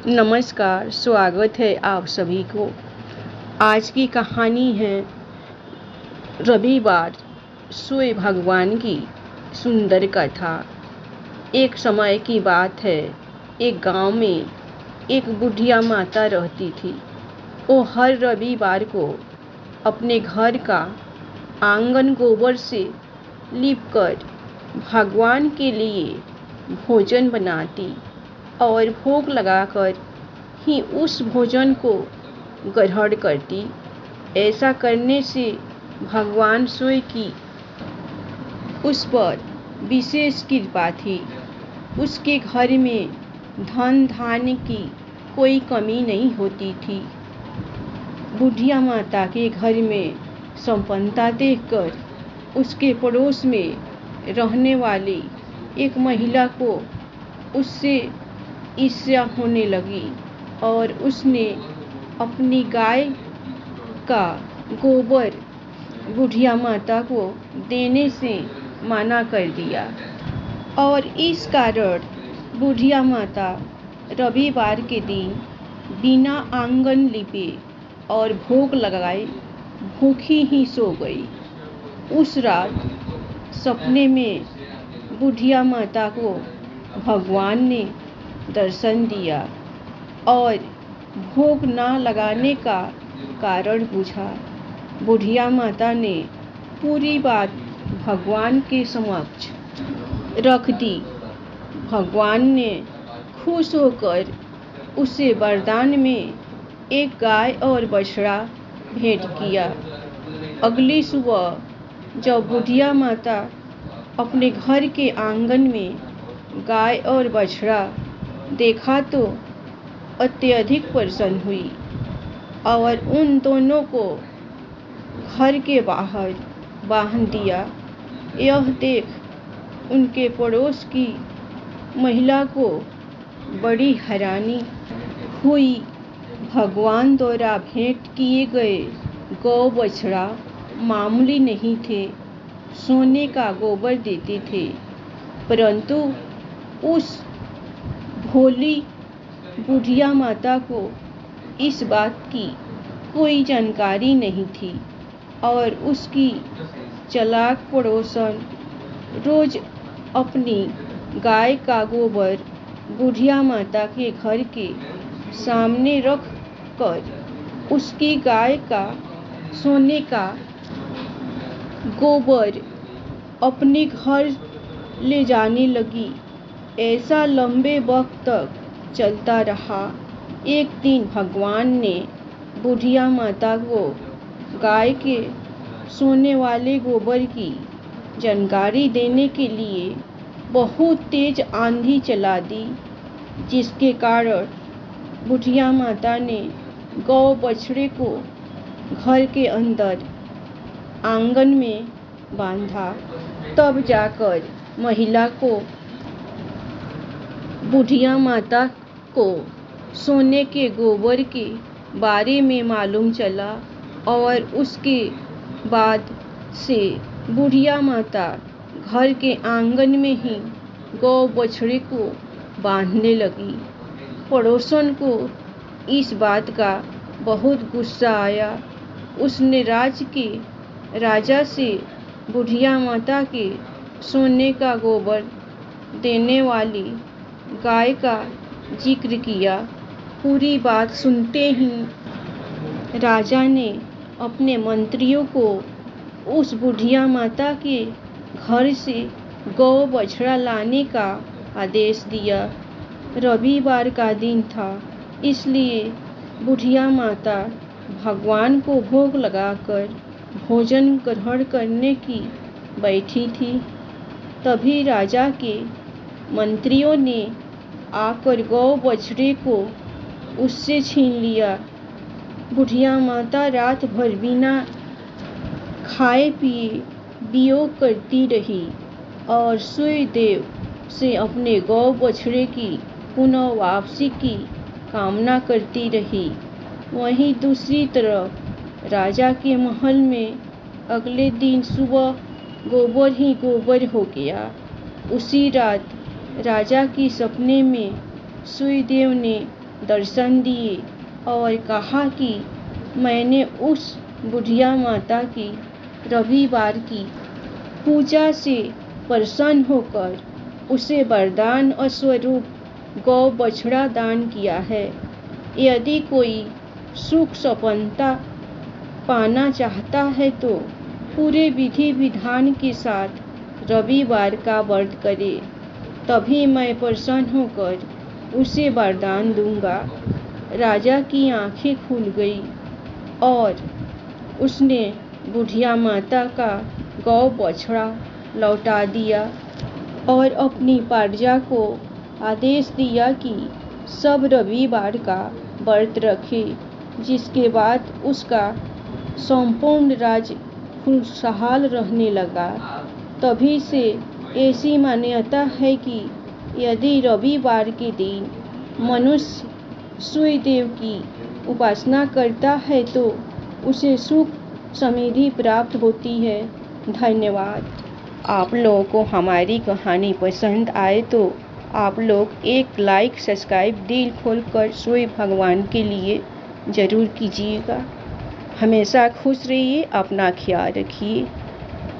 नमस्कार, स्वागत है आप सभी को। आज की कहानी है रविवार सूर्य भगवान की सुंदर कथा। एक समय की बात है, एक गांव में एक बुढ़िया माता रहती थी। वो हर रविवार को अपने घर का आंगन गोबर से लीपकर भगवान के लिए भोजन बनाती और भोग लगाकर ही उस भोजन को ग्रहण करती। ऐसा करने से भगवान सूर्य की उस पर विशेष कृपा थी। उसके घर में धन धान्य की कोई कमी नहीं होती थी। बुढ़िया माता के घर में संपन्नता देखकर उसके पड़ोस में रहने वाली एक महिला को उससे ईर्ष्या होने लगी और उसने अपनी गाय का गोबर बुढ़िया माता को देने से मना कर दिया और इस कारण बुढ़िया माता रविवार के दिन बिना आंगन लीपे और भोग लगाए भूखी ही सो गई। उस रात सपने में बुढ़िया माता को भगवान ने दर्शन दिया और भोग न लगाने का कारण पूछा। बुढ़िया माता ने पूरी बात भगवान के समक्ष रख दी। भगवान ने खुश होकर उसे वरदान में एक गाय और बछड़ा भेंट किया। अगली सुबह जब बुढ़िया माता अपने घर के आंगन में गाय और बछड़ा देखा तो अत्यधिक प्रसन्न हुई और उन दोनों को घर के बाहर बांध दिया। यह देख उनके पड़ोस की महिला को बड़ी हैरानी हुई। भगवान द्वारा भेंट किए गए गौ बछड़ा मामूली नहीं थे, सोने का गोबर देते थे, परंतु उस भोली बुढ़िया माता को इस बात की कोई जानकारी नहीं थी और उसकी चालाक पड़ोसन रोज अपनी गाय का गोबर बुढ़िया माता के घर के सामने रख कर उसकी गाय का सोने का गोबर अपने घर ले जाने लगी। ऐसा लंबे वक्त तक चलता रहा। एक दिन भगवान ने बुढ़िया माता को गाय के सोने वाले गोबर की जानकारी देने के लिए बहुत तेज आंधी चला दी, जिसके कारण बुढ़िया माता ने गौ बछड़े को घर के अंदर आंगन में बांधा। तब जाकर महिला को बुढ़िया माता को सोने के गोबर के बारे में मालूम चला और उसके बाद से बुढ़िया माता घर के आंगन में ही गौ बछड़े को बांधने लगी। पड़ोसन को इस बात का बहुत गुस्सा आया। उसने राजा से बुढ़िया माता के सोने का गोबर देने वाली गाय का जिक्र किया। पूरी बात सुनते ही राजा ने अपने मंत्रियों को उस बुढ़िया माता के घर से गौ बछड़ा लाने का आदेश दिया। रविवार का दिन था, इसलिए बुढ़िया माता भगवान को भोग लगाकर भोजन ग्रहण करने की बैठी थी। तभी राजा के मंत्रियों ने आकर गौ बछड़े को उससे छीन लिया। बुढ़िया माता रात भर बिना खाए पिए वियोग करती रही और सूर्य देव से अपने गौ बछड़े की पुनः वापसी की कामना करती रही। वहीं दूसरी तरफ राजा के महल में अगले दिन सुबह गोबर ही गोबर हो गया। उसी रात राजा की सपने में सूर्यदेव ने दर्शन दिए और कहा कि मैंने उस बुढ़िया माता की रविवार की पूजा से प्रसन्न होकर उसे वरदान और स्वरूप गौ बछड़ा दान किया है। यदि कोई सुख संपन्नता पाना चाहता है तो पूरे विधि विधान के साथ रविवार का व्रत करे, तभी मैं प्रसन्न होकर उसे वरदान दूंगा। राजा की आंखें खुल गई और उसने बुढ़िया माता का गौ बछड़ा लौटा दिया और अपनी प्रजा को आदेश दिया कि सब रविवार का व्रत रखे, जिसके बाद उसका संपूर्ण राज्य खुशहाल रहने लगा। तभी से ऐसी मान्यता है कि यदि रविवार के दिन मनुष्य सूर्य देव की उपासना करता है तो उसे सुख समृद्धि प्राप्त होती है। धन्यवाद। आप लोगों को हमारी कहानी पसंद आए तो आप लोग एक लाइक सब्सक्राइब दिल खोलकर सूर्य भगवान के लिए ज़रूर कीजिएगा। हमेशा खुश रहिए, अपना ख्याल रखिए।